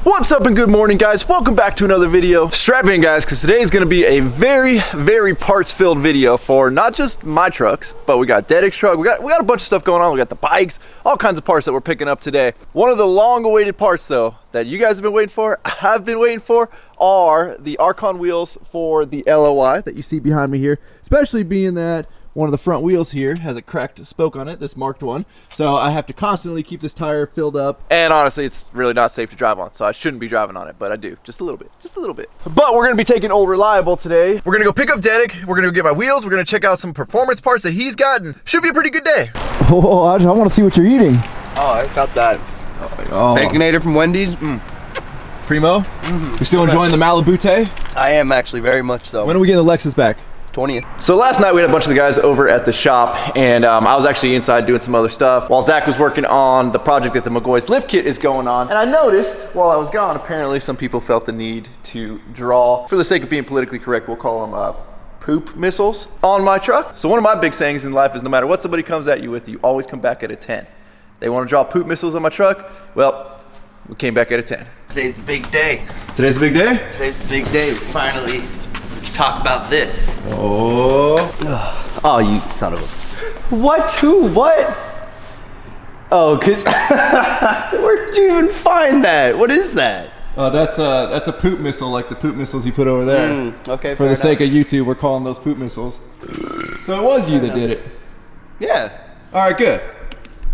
What's up and good morning, guys? Welcome back to another video. Strap in, guys, because today is going to be a very parts filled video for not just my trucks, but we got Dedic's truck. We got a bunch of stuff going on. We got the bikes, all kinds of parts that we're picking up today. One of the long awaited parts though that you guys have been waiting for, I've been waiting for, are the Archon wheels for the LOI that you see behind me here, especially being that one of the front wheels here has a cracked spoke on it, this marked one. So I have to constantly keep this tire filled up. And honestly, it's really not safe to drive on, so I shouldn't be driving on it, but I do, just a little bit. But we're gonna be taking Old Reliable today. We're gonna go pick up Dedic, we're gonna go get my wheels, we're gonna check out some performance parts that he's gotten. Should be a pretty good day. Oh, I wanna see what you're eating. Oh, I got that. Baconator from Wendy's. Primo, you're still enjoying the Malibu Tay? I am actually, very much so. When are we getting the Lexus back? 20th. So last night we had a bunch of the guys over at the shop, and I was actually inside doing some other stuff while Zach was working on the project that the McGoy's lift kit is going on. And I noticed while I was gone, apparently some people felt the need to draw, for the sake of being politically correct, we'll call them poop missiles on my truck. So one of my big sayings in life is no matter what somebody comes at you with, you always come back at a 10. They want to draw poop missiles on my truck? Well, we came back at a 10. Today's the big day. Today's the big day? Today's the big day. We finally talk about this. Oh, you son of a... What? Who? What? Oh, cause... Where'd you even find that? What is that? That's a poop missile, like the poop missiles you put over there. Okay, for the sake of YouTube, we're calling those poop missiles. So it was you that did it. Yeah. All right, good.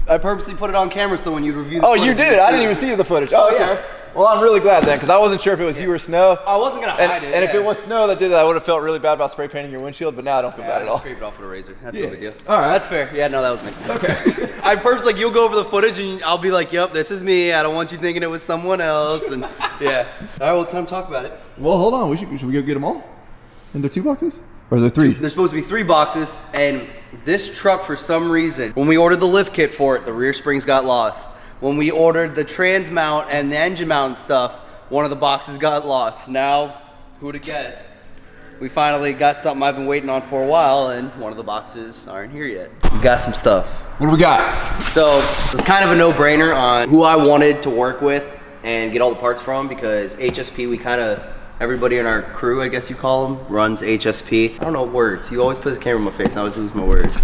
I purposely put it on camera so when you review the footage, you did it. I didn't even see the footage. Oh, yeah. Okay. Well, I'm really glad then, because I wasn't sure if it was you or Snow. I wasn't gonna hide it. And if it was Snow that did that, I would have felt really bad about spray painting your windshield, but now I don't feel bad at all. Scrape it off with a razor. That's no big deal. All right. That's fair. Yeah, no, that was me. Okay. I purposely, like, you'll go over the footage and I'll be like, yep, this is me. I don't want you thinking it was someone else. And yeah. All right, well, it's time to talk about it. Well, hold on. Should we go get them all? And they're 2 boxes? Or are there 3? There's supposed to be 3 boxes, and this truck, for some reason, when we ordered the lift kit for it, the rear springs got lost. When we ordered the trans mount and the engine mount stuff, one of the boxes got lost. Now, who'd have guessed? We finally got something I've been waiting on for a while, and one of the boxes aren't here yet. We got some stuff. What do we got? So, it was kind of a no-brainer on who I wanted to work with and get all the parts from, because HSP, everybody in our crew, I guess you call them, runs HSP. I don't know words. You always put the camera in my face, and I always lose my words.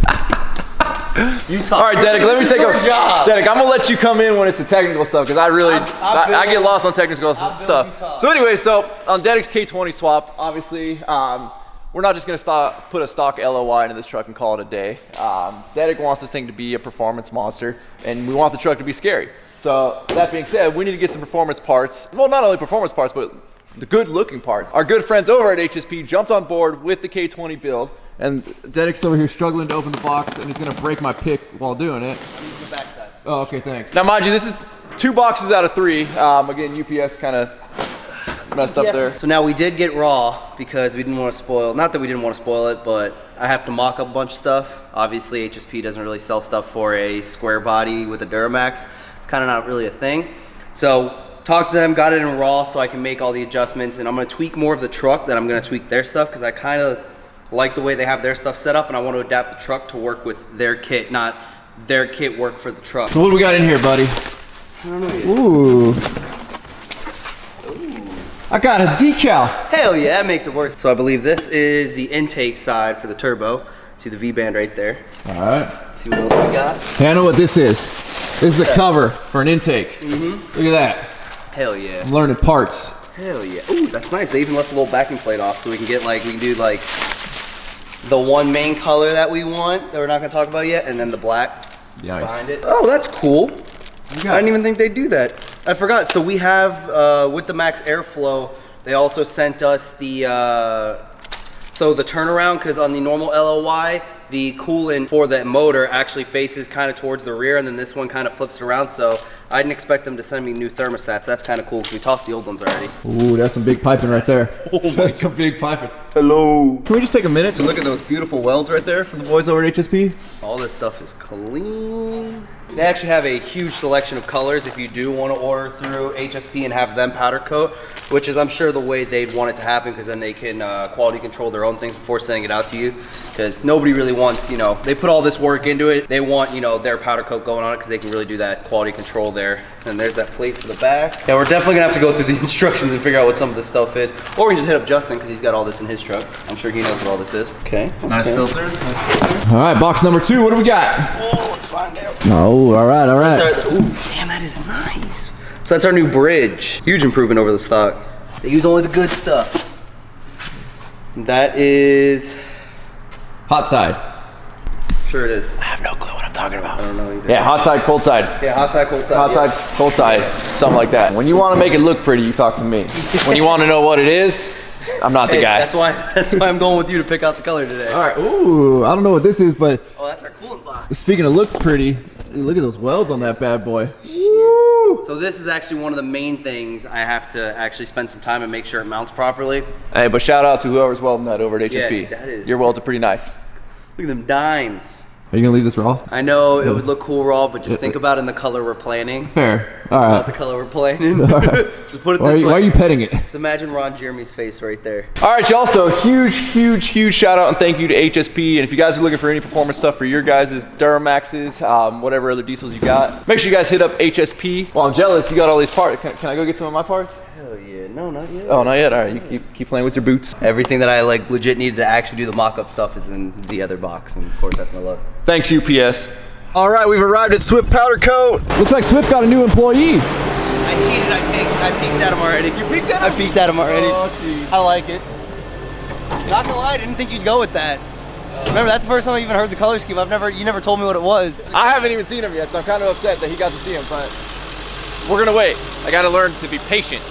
You talk. All right, Dedic, let me take a job. Dedic, I'm gonna let you come in when it's the technical stuff, because I get lost on technical stuff. So anyway, so on Dedic's K20 swap, obviously, we're not just gonna put a stock LOI into this truck and call it a day. Dedic wants this thing to be a performance monster, and we want the truck to be scary. So that being said, we need to get some performance parts. Well, not only performance parts, but the good looking parts. Our good friends over at HSP jumped on board with the K20 build, and Dedic's over here struggling to open the box, and he's gonna break my pick while doing it. I'm using the backside. Oh, okay, thanks. Now mind you, this is 2 boxes out of 3. Again, UPS kind of messed up there. So now we did get raw because we didn't want to spoil, not that we didn't want to spoil it, but I have to mock up a bunch of stuff. Obviously HSP doesn't really sell stuff for a square body with a Duramax. It's kind of not really a thing. So talked to them, got it in raw so I can make all the adjustments, and I'm gonna tweak more of the truck than I'm gonna tweak their stuff, because I kind of like the way they have their stuff set up, and I want to adapt the truck to work with their kit, not their kit work for the truck. So what do we got in here, buddy? I don't know yet. Ooh. I got a decal. Hell yeah, that makes it work. So I believe this is the intake side for the turbo. See the V-band right there. All right. Let's see what else we got. Hey, I know what this is. This is a cover for an intake. Look at that. Hell yeah. I'm learning parts. Hell yeah. Ooh, that's nice. They even left the little backing plate off so we can get we can do the one main color that we want that we're not gonna talk about yet, and then the black behind it. Oh, that's cool. I didn't even think they'd do that. I forgot. So we have, with the Max Airflow, they also sent us the turnaround, because on the normal LOI, the coolant for that motor actually faces kind of towards the rear, and then this one kind of flips it around. So I didn't expect them to send me new thermostats. That's kind of cool, because we tossed the old ones already. Ooh, that's some big piping right there. Oh, that's some big piping. Hello. Can we just take a minute to look at those beautiful welds right there from the boys over at HSP? All this stuff is clean. They actually have a huge selection of colors if you do want to order through HSP and have them powder coat, which is I'm sure the way they'd want it to happen, because then they can quality control their own things before sending it out to you, because nobody really wants, you know, they put all this work into it. They want, you know, their powder coat going on it because they can really do that quality control there. And there's that plate for the back. Yeah, we're definitely gonna have to go through the instructions and figure out what some of this stuff is. Or we can just hit up Justin because he's got all this in his truck. I'm sure he knows what all this is. Okay. Nice filter. Nice filter. All right, box number 2. What do we got? Oh, let's find out. Oh, all right, all right. Ooh, damn, that is nice. So that's our new bridge. Huge improvement over the stock. They use only the good stuff. That is Hot side. Sure it is. I have no clue what I'm talking about. I don't know either. Yeah, hot side, cold side. Yeah, hot side, cold side. Hot side, cold side, something like that. When you want to make it look pretty, you talk to me. When you want to know what it is, I'm not the guy. That's why I'm going with you to pick out the color today. All right, ooh, I don't know what this is, but Oh, that's our coolant box. speaking of look pretty, look at those welds on that bad boy. So this is actually one of the main things I have to actually spend some time and make sure it mounts properly. Hey, but shout out to whoever's welding that over at HSP. Yeah, that is. Your welds are pretty nice. Look at them dimes. Are you gonna leave this raw? I know it would look cool raw, but just think about it in the color we're planning. Fair. All About the right. color we're planning. right. Just put it Why this way. are you petting it? Just imagine Ron Jeremy's face right there. All right, y'all, so huge shout out and thank you to HSP. And if you guys are looking for any performance stuff for your guys' Duramaxes, whatever other diesels you got, make sure you guys hit up HSP. Well, I'm jealous, you got all these parts. Can I go get some of my parts? Hell yeah. No, not yet. Oh, not yet. All right, you keep playing with your boots. Everything that I like legit needed to actually do the mock-up stuff is in the other box, and of course that's my love. Thanks, UPS. All right, we've arrived at Swift Powder Coat. Looks like Swift got a new employee. I cheated, I peeked at him already. You peeked at him? I peeked at him already. Oh, jeez. I like it. Not gonna lie, I didn't think you'd go with that. Remember, that's the first time I even heard the color scheme. You never told me what it was. I haven't even seen him yet, so I'm kind of upset that he got to see him, but we're gonna wait. I gotta learn to be patient.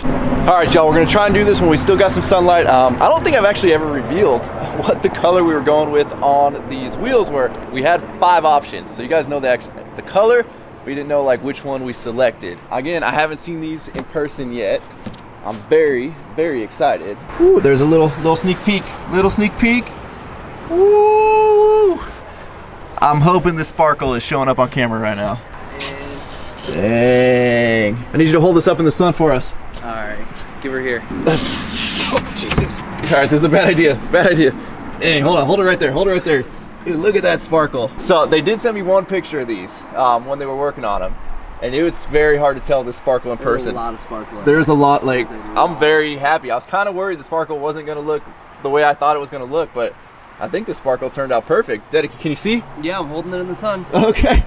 All right, y'all, we're gonna try and do this when we still got some sunlight. I don't think I've actually ever revealed what the color we were going with on these wheels were. We had 5 options, so you guys know the color, but you didn't know like which one we selected. Again, I haven't seen these in person yet. I'm very excited. Ooh, there's a little sneak peek, Ooh. I'm hoping the sparkle is showing up on camera right now. Dang. I need you to hold this up in the sun for us. All right, give her here. Oh, Jesus. All right, this is a bad idea. Dang, hold it right there. Dude, look at that sparkle. So they did send me one picture of these when they were working on them. And it was very hard to tell the sparkle in person. There's a lot of sparkle. There's a lot, like, I'm very happy. I was kind of worried the sparkle wasn't gonna look the way I thought it was gonna look, but I think the sparkle turned out perfect. Daddy, can you see? Yeah, I'm holding it in the sun. Okay.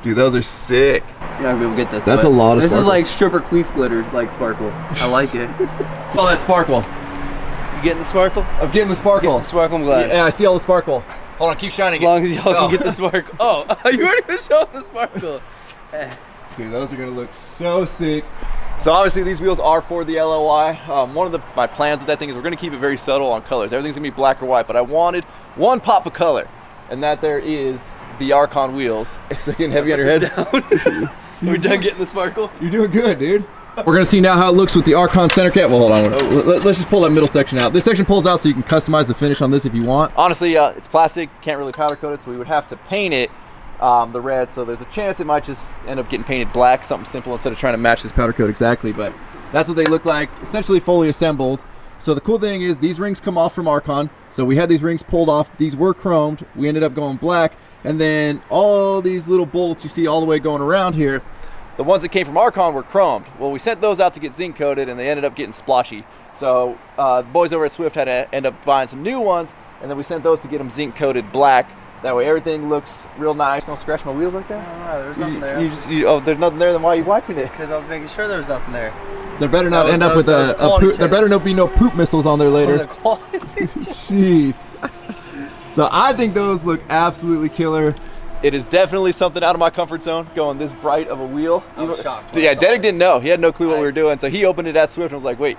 Dude, those are sick. You're not gonna be able to get this. That's but a lot of This sparkle. is like stripper queef glitter, like sparkle. I like it. Oh, that sparkle. You getting the sparkle? I'm getting the sparkle. Sparkle, I'm glad. Yeah, I see all the sparkle. Hold on, keep shining As long as y'all can get the this. sparkle. Oh, you already was showing the sparkle. Dude, those are gonna look so sick. So obviously these wheels are for the LOI. One of my plans with that thing is we're gonna keep it very subtle on colors. Everything's gonna be black or white, but I wanted one pop of color, and that there is the Archon wheels. Is it getting heavy on your head? We're done getting the sparkle? You're doing good, dude. We're gonna see now how it looks with the Archon center cap. Well, hold on. Let's just pull that middle section out. This section pulls out so you can customize the finish on this if you want. Honestly, it's plastic, can't really powder coat it, so we would have to paint it the red, so there's a chance it might just end up getting painted black, something simple, instead of trying to match this powder coat exactly, but that's what they look like, essentially fully assembled. So the cool thing is these rings come off from Archon, so we had these rings pulled off, these were chromed, we ended up going black, and then all these little bolts you see all the way going around here, the ones that came from Archon were chromed. Well, we sent those out to get zinc coated, and they ended up getting splotchy. So the boys over at Swift had to end up buying some new ones, and then we sent those to get them zinc coated black. That way everything looks real nice. Don't scratch my wheels like that. No, there's nothing there. Oh, there's nothing there, then why are you wiping it? Because I was making sure there was nothing there. There better not end up with that was a quality poop, there better not be no poop missiles on there That was later. a quality. Jeez. So I think those look absolutely killer. It is definitely something out of my comfort zone, going this bright of a wheel. I was shocked when Yeah, I saw Derek it. didn't know. He had no clue what we were doing, so he opened it at Swift and was like, wait.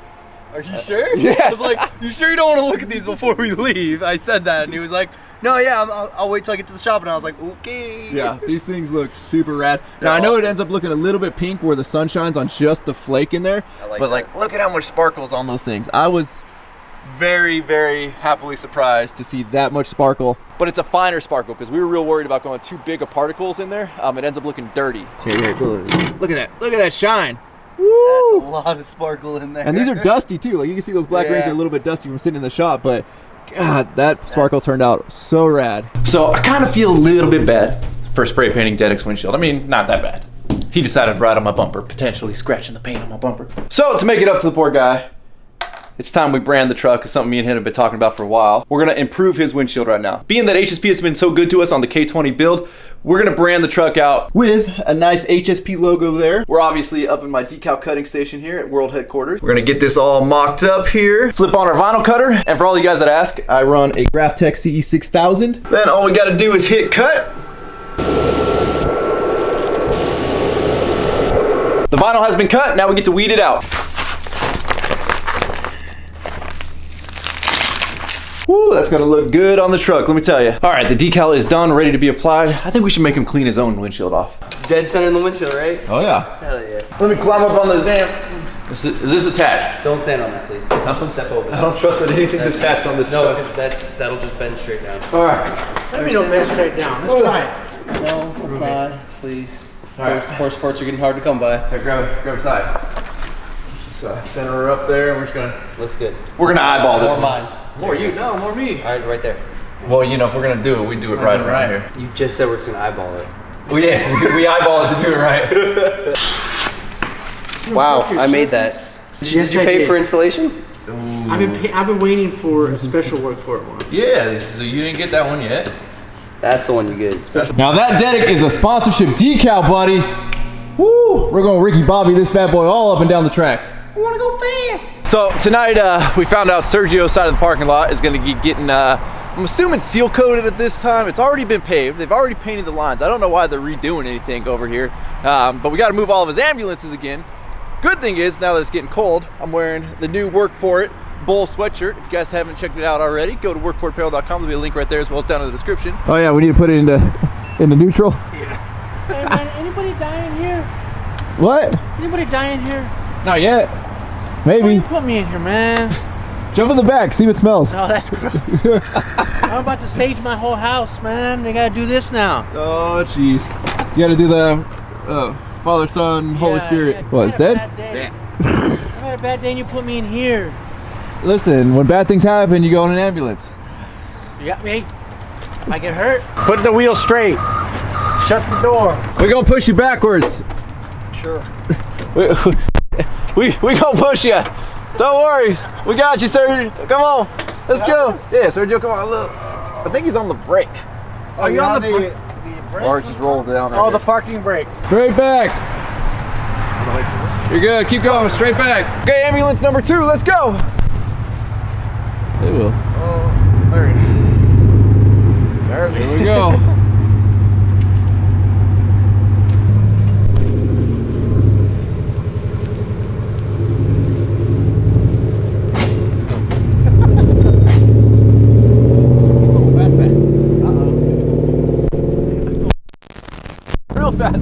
Are you sure? Yeah. I was like, you sure you don't want to look at these before we leave? I said that, and he was like, no, yeah, I'll wait till I get to the shop. And I was like, okay. Yeah, these things look super rad. Now I know it ends up looking a little bit pink where the sun shines on just the flake in there, I like but that. like look at how much sparkles on those things. I was very, very happily surprised To see that much sparkle. but it's a finer sparkle because we were real worried about going too big of particles in there. It ends up looking dirty. Here, look at that shine. That's a lot of sparkle in there. And these are dusty too. Like you can see those black rings are a little bit dusty from sitting in the shop, but God, that sparkle turned out so rad. So I kind of feel a little bit bad for spray painting Dedek's windshield. I mean, not that bad. He decided to ride on my bumper, potentially scratching the paint on my bumper. So to make it up to the poor guy, it's time we brand the truck. It's something me and him have been talking about for a while. We're gonna improve his windshield right now. Being that HSP has been so good to us on the K20 build, we're gonna brand the truck out with a nice HSP logo there. We're obviously up in my decal cutting station here at World Headquarters. We're gonna get this all mocked up here. Flip on our vinyl cutter. And for all you guys that ask, I run a Graphtec CE6000. Then all we gotta do is hit cut. The vinyl has been cut, now we get to weed it out. Woo, that's gonna look good on the truck, let me tell you. All right, the decal is done, ready to be applied. I think we should make him clean his own windshield off. Dead center in the windshield, right? Oh yeah. Hell yeah. Let me climb up on this damn. Is this attached? Don't stand on that, please. Don't step over I that. don't trust that anything's attached on this No, truck. because that'll just bend straight down. All right. Let me don't bend straight down. Let's try it. No, it's not. Please. All right. Horse parts are getting hard to come by. Here, grab a side. Let's just center her up there, and we're just gonna. Looks good. We're gonna eyeball this More one. mine. More you? No, more me. All right, right there. Well, you know, if we're gonna do it, we do it right around here. You just said we're just gonna eyeball it. Well, yeah, we eyeball it to do it right. Wow, I made that. Did you I pay did. for installation? I've been waiting for a special work for it one. Yeah, so you didn't get that one yet. That's the one you get. Now that Dedek is a sponsorship decal, buddy. Woo! We're going Ricky Bobby this bad boy all up and down the track. I want to go fast. So tonight we found out Sergio's side of the parking lot is gonna be getting, I'm assuming seal coated at this time. It's already been paved. They've already painted the lines. I don't know why they're redoing anything over here, but we gotta move all of his ambulances again. Good thing is, now that it's getting cold, I'm wearing the new Work For It Bull sweatshirt. If you guys haven't checked it out already, go to workforitapparel.com. There'll be a link right there as well as down in the description. Oh yeah, we need to put it into neutral. Hey man, anybody dying here? What? Anybody dying here? Not yet. Why Maybe. you put me in here, man? Jump in the back, see what smells. Oh, that's gross. I'm about to sage my whole house, man. They gotta do this now. Oh jeez. You gotta do the Father, Son, Holy Spirit. Yeah, What, it's dead? I had a bad day and you put me in here. Listen, when bad things happen, you go in an ambulance. You got me? If I get hurt, put the wheel straight. Shut the door. We're gonna push you backwards. Sure. We gonna push you. Don't worry. We got you, Sergio. Come on. Let's go. Yeah, Sergio, come on. Look. I think he's on the brake. Are you on the brake? Or just rolled down. Oh, the parking brake. Straight back. You're good. Keep going. Straight back. Okay, ambulance number 2. Let's go. It will. Oh, there Here we go. Real fast.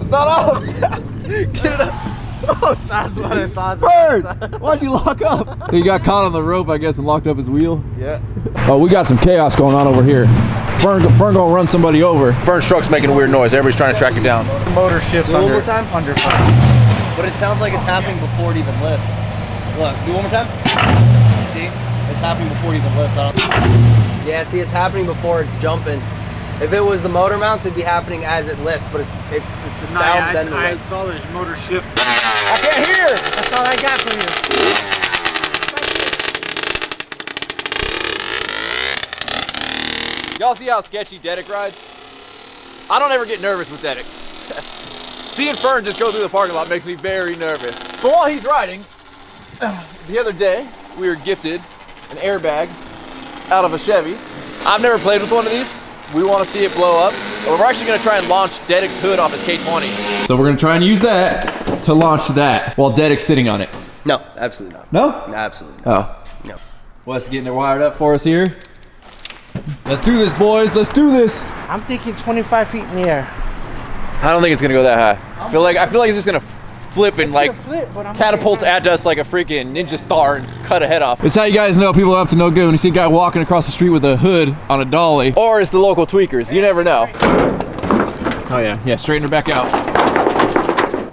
It's not off. Get it up. Oh, That's what I thought. Bird! Why'd you lock up? He got caught on the rope, I guess, and locked up his wheel. yeah. Oh, we got some chaos going on over here. Fern gonna run somebody over. Fern's truck's making a weird noise. Everybody's trying to track him down. Motor shifts Do it one under. more time? Under. But it sounds like it's happening before it even lifts. Look, do it one more time. See? It's happening before it even lifts. Yeah, see, it's happening before it's jumping. If it was the motor mounts, it'd be happening as it lifts, but it's the sound then the I lift. saw this motor shift. I can't hear. That's all I got from you. Y'all see how sketchy Dedek rides? I don't ever get nervous with Dedek. Seeing Fern just go through the parking lot makes me very nervous. But while he's riding, the other day we were gifted an airbag out of a Chevy. I've never played with one of these. We want to see it blow up. But we're actually going to try and launch Dedek's hood off his K20. So we're gonna try and use that to launch that while Dedek's sitting on it. No, absolutely not. No? No, absolutely not. Oh. No. Wes getting it wired up for us here. Let's do this, boys. Let's do this. I'm thinking 25 feet in the air. I don't think it's going to go that high. I feel like it's just going to flip and like catapult at us like a freaking ninja star and cut a head off. It's how you guys know people are up to no good when you see a guy walking across the street with a hood on a dolly. Or it's the local tweakers. You never know. Oh yeah, yeah, straighten her back out.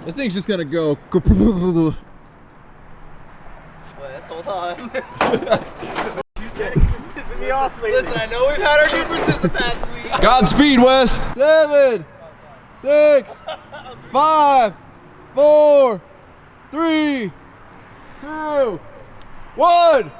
This thing's just gonna go. Wait, hold on. Pissing me off lately. Listen, I know we've had our differences the past week. Godspeed, Wes. 7, 6, 5, 4, 3, 2, 1.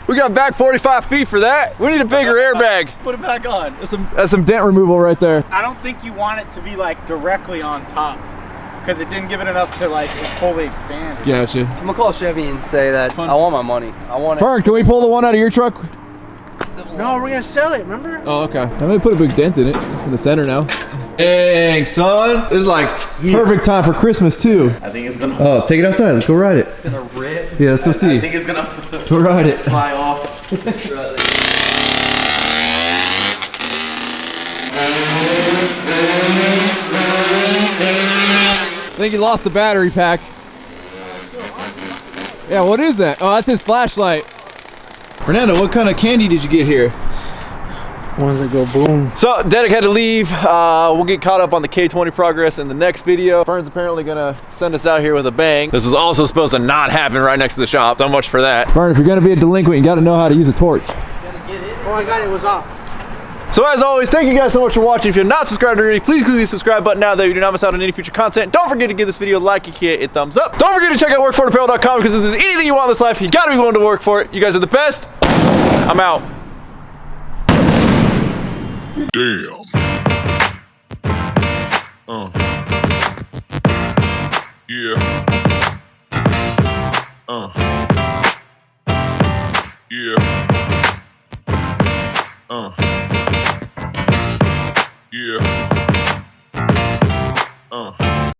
We got back 45 feet for that. We need a bigger airbag. Put it back on. That's some dent removal right there. I don't think you want it to be like directly on top because it didn't give it enough to like fully expand. Gotcha. I'm gonna call Chevy and say that I want my money. I want it. Fern, can we pull the one out of your truck? No, we're gonna sell it. Remember? Oh, okay. I'm gonna put a big dent in it in the center now. Dang, son. This is like perfect time for Christmas too. I think it's gonna. Oh, take it outside. Let's go ride it. It's gonna rip. Yeah, let's go see. I think it's gonna Go ride it. fly off. I think he lost the battery pack. Yeah, what is that? Oh, that's his flashlight. Fernando, what kind of candy did you get here? Ones that go boom. So Dedek had to leave. We'll get caught up on the K20 progress in the next video. Fern's apparently gonna send us out here with a bang. This was also supposed to not happen right next to the shop. So much for that. Fern, if you're gonna be a delinquent, you gotta know how to use a torch. Oh, I got it. It was off. So as always, thank you guys so much for watching. If you're not subscribed already, please click the subscribe button now that you do not miss out on any future content. Don't forget to give this video a like, a thumbs up. Don't forget to check out workforapparel.com because if there's anything you want in this life, you gotta be willing to work for it. You guys are the best. I'm out. Damn. Yeah. Yeah. Yeah.